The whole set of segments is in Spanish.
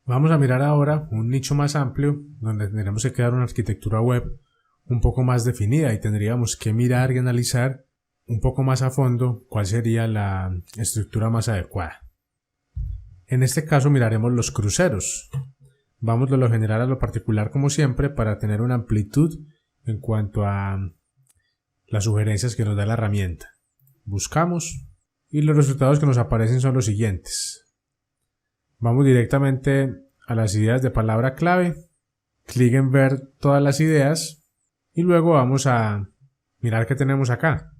Vamos a mirar ahora un nicho más amplio donde tendremos que crear una arquitectura web un poco más definida y tendríamos que mirar y analizar un poco más a fondo cuál sería la estructura más adecuada. En este caso miraremos los cruceros. Vamos de lo general a lo particular como siempre para tener una amplitud en cuanto a las sugerencias que nos da la herramienta. Buscamos y los resultados que nos aparecen son los siguientes. Vamos directamente a las ideas de palabra clave, clic en ver todas las ideas y luego vamos a mirar qué tenemos acá.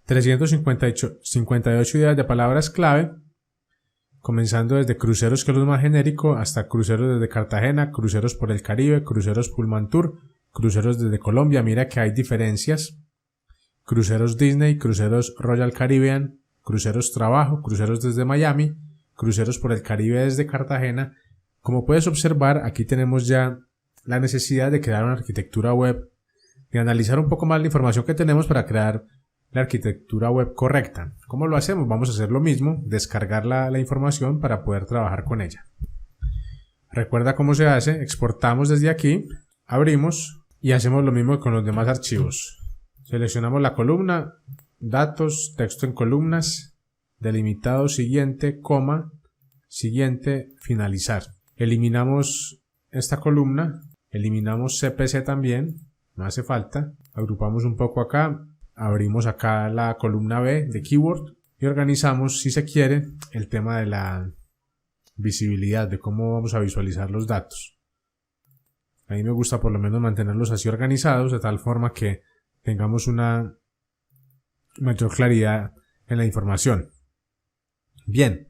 358 ideas de palabras clave, comenzando desde cruceros, que es lo más genérico, hasta cruceros desde Cartagena, cruceros por el Caribe, cruceros Pullman Tour, cruceros desde Colombia. Mira que hay diferencias. Cruceros Disney, cruceros Royal Caribbean, cruceros Trabajo, cruceros desde Miami, cruceros por el Caribe desde Cartagena. Como puedes observar, aquí tenemos ya la necesidad de crear una arquitectura web, de analizar un poco más la información que tenemos para crear la arquitectura web correcta. ¿Cómo lo hacemos? Vamos a hacer lo mismo, descargar la información para poder trabajar con ella. Recuerda cómo se hace, exportamos desde aquí, abrimos y hacemos lo mismo con los demás archivos. Seleccionamos la columna, datos, texto en columnas, delimitado siguiente, coma, siguiente, finalizar. Eliminamos esta columna, eliminamos CPC también, no hace falta, agrupamos un poco acá, abrimos acá la columna B de keyword y organizamos, si se quiere, el tema de la visibilidad, de cómo vamos a visualizar los datos. A mí me gusta por lo menos mantenerlos así organizados de tal forma que tengamos una mayor claridad en la información. Bien,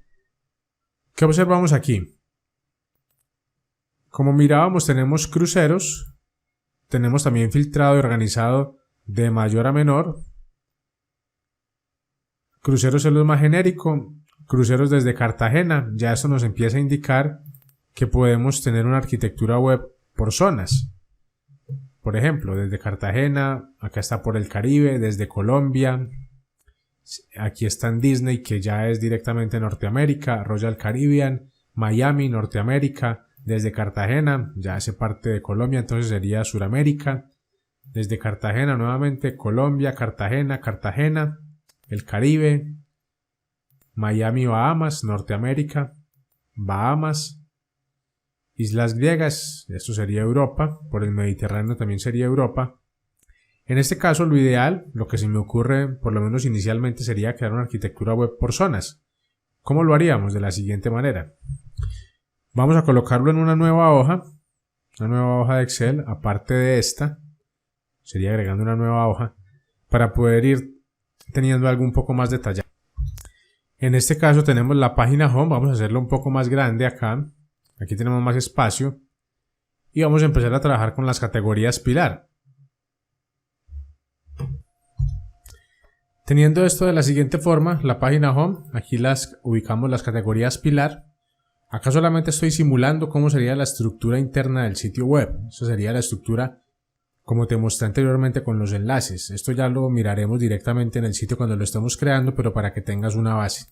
¿qué observamos aquí? Como mirábamos, tenemos cruceros, tenemos también filtrado y organizado de mayor a menor. Cruceros es lo más genérico, cruceros desde Cartagena, ya eso nos empieza a indicar que podemos tener una arquitectura web por zonas. Por ejemplo, desde Cartagena, acá está por el Caribe, desde Colombia, aquí está en Disney, que ya es directamente Norteamérica, Royal Caribbean, Miami, Norteamérica, desde Cartagena, ya hace parte de Colombia, entonces sería Suramérica, desde Cartagena nuevamente, Colombia, Cartagena, el Caribe, Miami, Bahamas, Norteamérica, Bahamas, Islas Griegas, esto sería Europa, por el Mediterráneo también sería Europa. En este caso lo ideal, lo que se me ocurre por lo menos inicialmente, sería crear una arquitectura web por zonas. ¿Cómo lo haríamos? De la siguiente manera. Vamos a colocarlo en una nueva hoja de Excel, aparte de esta, sería agregando una nueva hoja, para poder ir teniendo algo un poco más detallado. En este caso tenemos la página home, vamos a hacerlo un poco más grande acá, aquí tenemos más espacio, y vamos a empezar a trabajar con las categorías pilar. Teniendo esto de la siguiente forma, la página home, aquí ubicamos las categorías pilar. Acá solamente estoy simulando cómo sería la estructura interna del sitio web. Eso sería la estructura como te mostré anteriormente con los enlaces. Esto ya lo miraremos directamente en el sitio cuando lo estemos creando, pero para que tengas una base.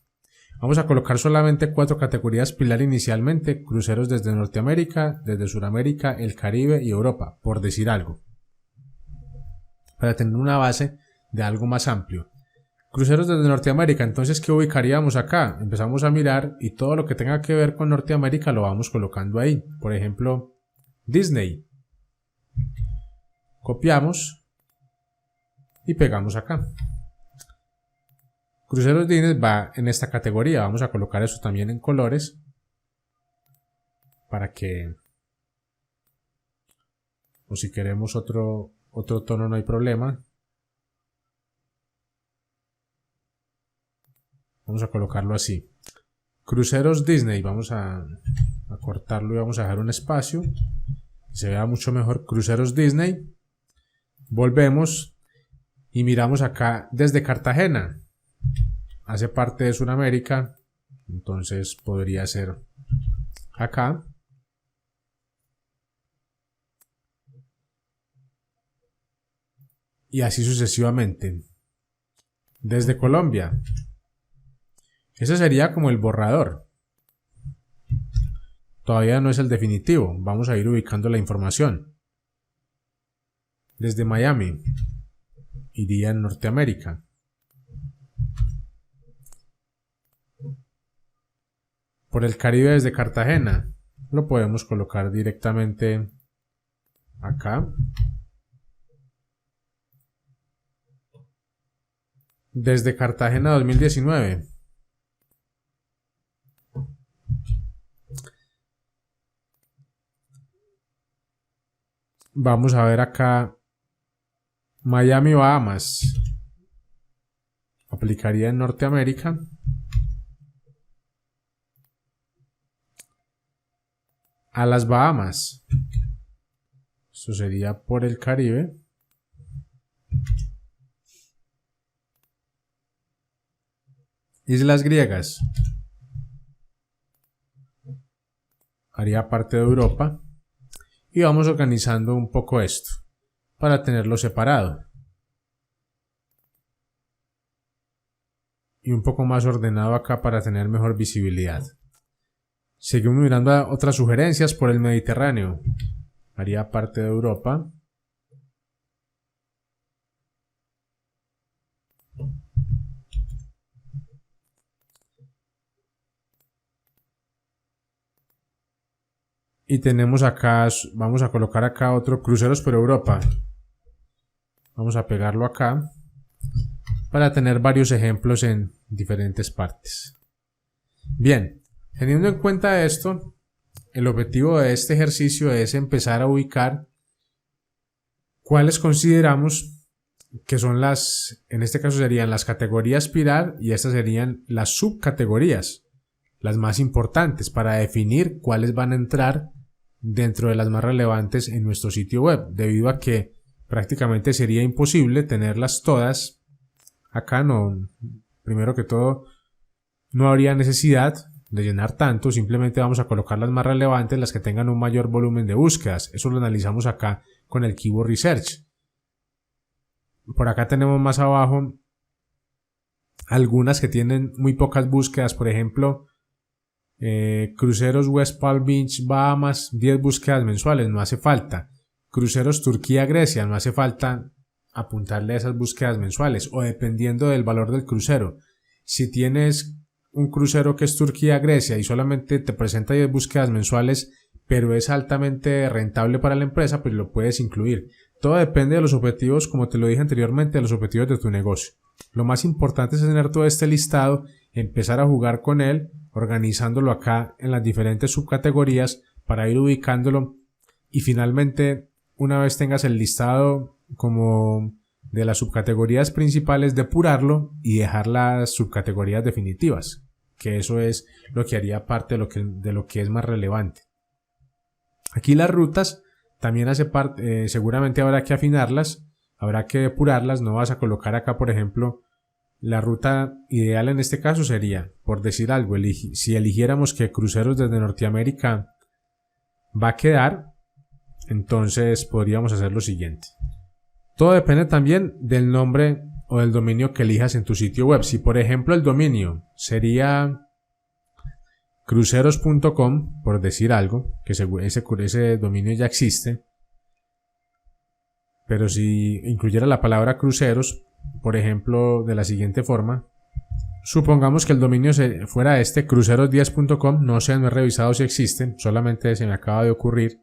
Vamos a colocar solamente 4 categorías pilar inicialmente, cruceros desde Norteamérica, desde Suramérica, el Caribe y Europa, por decir algo. Para tener una base de algo más amplio. Cruceros desde Norteamérica, entonces ¿qué ubicaríamos acá? Empezamos a mirar y todo lo que tenga que ver con Norteamérica lo vamos colocando ahí. Por ejemplo, Disney. Copiamos y pegamos acá. Cruceros Disney va en esta categoría, vamos a colocar eso también en colores para que, o si queremos otro tono no hay problema. Vamos a colocarlo así. Cruceros Disney, vamos a cortarlo y vamos a dejar un espacio. Se vea mucho mejor. Cruceros Disney. Volvemos y miramos acá desde Cartagena. Hace parte de Sudamérica, entonces podría ser acá. Y así sucesivamente. Desde Colombia. Ese sería como el borrador. todavía no es el definitivo, vamos a ir ubicando la información. Desde Miami iría en Norteamérica. Por el Caribe desde Cartagena lo podemos colocar directamente acá. Desde Cartagena 2019. Vamos a ver acá Miami, Bahamas. Aplicaría en Norteamérica. A las Bahamas. Esto sería por el Caribe. Islas griegas. Haría parte de Europa. Y vamos organizando un poco esto para tenerlo separado. Y un poco más ordenado acá para tener mejor visibilidad. Seguimos mirando a otras sugerencias por el Mediterráneo. Haría parte de Europa. Y tenemos acá, vamos a colocar acá otro cruceros por Europa. Vamos a pegarlo acá para tener varios ejemplos en diferentes partes. Bien, teniendo en cuenta esto, el objetivo de este ejercicio es empezar a ubicar cuáles consideramos que son en este caso serían las categorías pilar y estas serían las subcategorías, las más importantes para definir cuáles van a entrar dentro de las más relevantes en nuestro sitio web, debido a que prácticamente sería imposible tenerlas todas. Acá primero que todo, no habría necesidad de llenar tanto, simplemente vamos a colocar las más relevantes, las que tengan un mayor volumen de búsquedas. Eso lo analizamos acá con el Keyword Research. Por acá tenemos más abajo algunas que tienen muy pocas búsquedas, por ejemplo, cruceros West Palm Beach, Bahamas, 10 búsquedas mensuales, no hace falta. Cruceros Turquía, Grecia, no hace falta apuntarle a esas búsquedas mensuales, o dependiendo del valor del crucero. Si tienes un crucero que es Turquía, Grecia y solamente te presenta 10 búsquedas mensuales, pero es altamente rentable para la empresa, pues lo puedes incluir. Todo depende de los objetivos, como te lo dije anteriormente, de los objetivos de tu negocio. Lo más importante es tener todo este listado, empezar a jugar con él, organizándolo acá en las diferentes subcategorías para ir ubicándolo, y finalmente, una vez tengas el listado como de las subcategorías principales, depurarlo y dejar las subcategorías definitivas, que eso es lo que haría parte de lo que es más relevante. Aquí las rutas también hace parte, seguramente habrá que afinarlas, habrá que depurarlas. No vas a colocar acá, por ejemplo, la ruta ideal en este caso sería, por decir algo, si eligiéramos que cruceros desde Norteamérica va a quedar, entonces podríamos hacer lo siguiente. Todo depende también del nombre o del dominio que elijas en tu sitio web. Si por ejemplo el dominio sería cruceros.com, por decir algo, que ese dominio ya existe, pero si incluyera la palabra cruceros, por ejemplo, de la siguiente forma, supongamos que el dominio fuera cruceros10.com, no sé, no he revisado si existen, solamente se me acaba de ocurrir,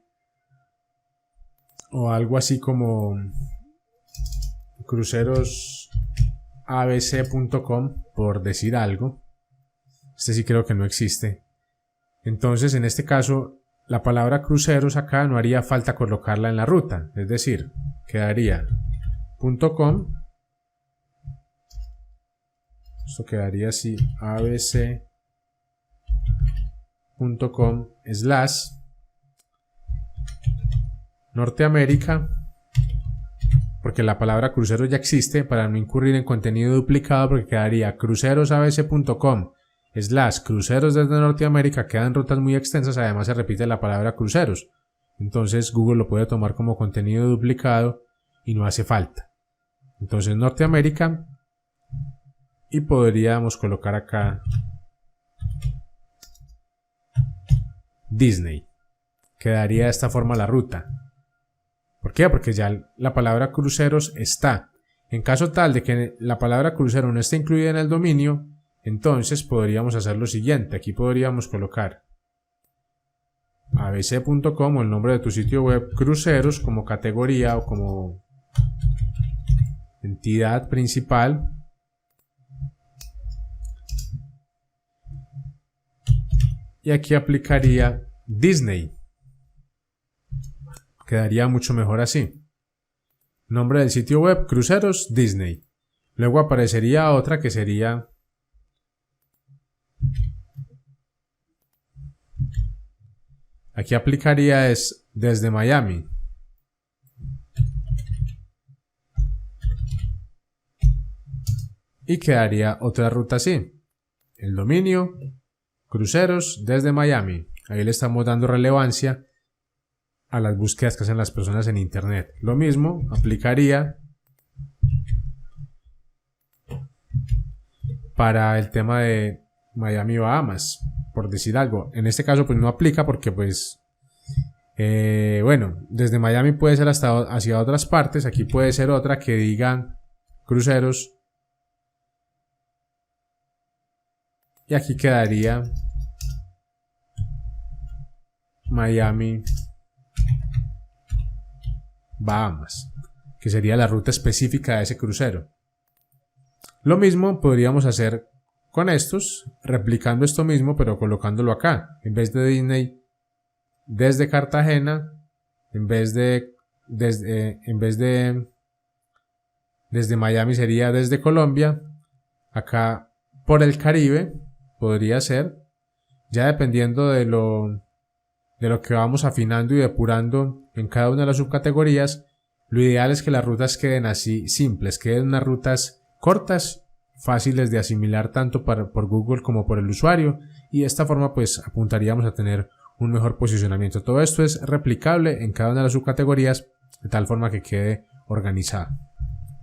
o algo así como crucerosabc.com, por decir algo. Este sí creo que no existe. Entonces, en este caso, la palabra cruceros acá no haría falta colocarla en la ruta, es decir, quedaría .com. Esto quedaría así, abc.com / Norteamérica, porque la palabra crucero ya existe, para no incurrir en contenido duplicado, porque quedaría crucerosabc.com / cruceros desde Norteamérica. Quedan rutas muy extensas, además se repite la palabra cruceros, entonces Google lo puede tomar como contenido duplicado y no hace falta. Entonces Norteamérica, y podríamos colocar acá Disney. Quedaría de esta forma la ruta. ¿Por qué? Porque ya la palabra cruceros está. En caso tal de que la palabra crucero no esté incluida en el dominio, entonces podríamos hacer lo siguiente. Aquí podríamos colocar abc.com o el nombre de tu sitio web, cruceros, como categoría o como entidad principal. Y aquí aplicaría Disney. Quedaría mucho mejor así. Nombre del sitio web, cruceros Disney. Luego aparecería otra que sería aquí aplicaría es desde Miami. Y quedaría otra ruta así. El dominio, cruceros desde Miami. Ahí le estamos dando relevancia a las búsquedas que hacen las personas en internet. Lo mismo aplicaría para el tema de Miami Bahamas, por decir algo. En este caso pues no aplica porque pues bueno, desde Miami puede ser hasta hacia otras partes. Aquí puede ser otra que diga cruceros y aquí quedaría Miami Bahamas, que sería la ruta específica de ese crucero. Lo mismo podríamos hacer con estos, replicando esto mismo pero colocándolo acá. En vez de Disney, desde Cartagena, desde Miami sería desde Colombia. Acá por el Caribe podría ser, ya dependiendo de lo que vamos afinando y depurando en cada una de las subcategorías. Lo ideal es que las rutas queden así simples, queden unas rutas cortas, fáciles de asimilar tanto por Google como por el usuario, y de esta forma pues apuntaríamos a tener un mejor posicionamiento. Todo esto es replicable en cada una de las subcategorías de tal forma que quede organizado.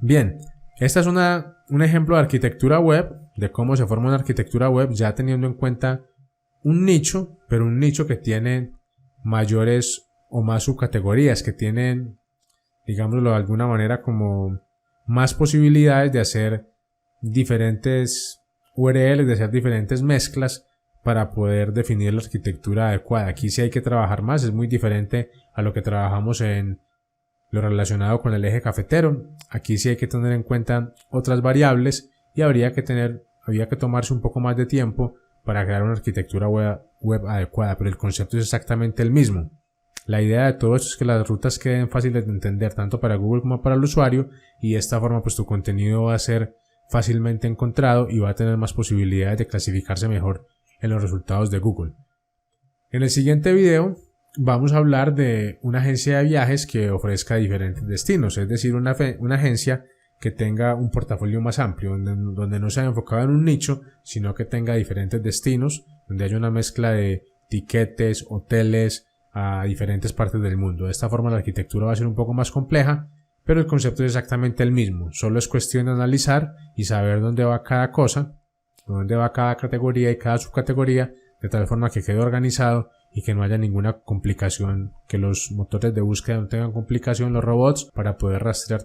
Bien, esta es un ejemplo de arquitectura web, de cómo se forma una arquitectura web ya teniendo en cuenta un nicho, pero un nicho que tiene mayores o más subcategorías, que tienen, digámoslo de alguna manera, como más posibilidades de hacer diferentes URLs, de hacer diferentes mezclas para poder definir la arquitectura adecuada. Aquí sí hay que trabajar más, es muy diferente a lo que trabajamos en lo relacionado con el eje cafetero. Aquí sí hay que tener en cuenta otras variables y habría que tomarse un poco más de tiempo para crear una arquitectura web adecuada, pero el concepto es exactamente el mismo. La idea de todo esto es que las rutas queden fáciles de entender tanto para Google como para el usuario, y de esta forma pues tu contenido va a ser fácilmente encontrado y va a tener más posibilidades de clasificarse mejor en los resultados de Google. En el siguiente video vamos a hablar de una agencia de viajes que ofrezca diferentes destinos, es decir, una agencia que tenga un portafolio más amplio, donde no sea enfocado en un nicho, sino que tenga diferentes destinos, donde haya una mezcla de tiquetes, hoteles a diferentes partes del mundo. De esta forma la arquitectura va a ser un poco más compleja, pero el concepto es exactamente el mismo. Solo es cuestión de analizar y saber dónde va cada cosa, dónde va cada categoría y cada subcategoría, de tal forma que quede organizado y que no haya ninguna complicación, que los motores de búsqueda no tengan complicación, los robots, para poder rastrear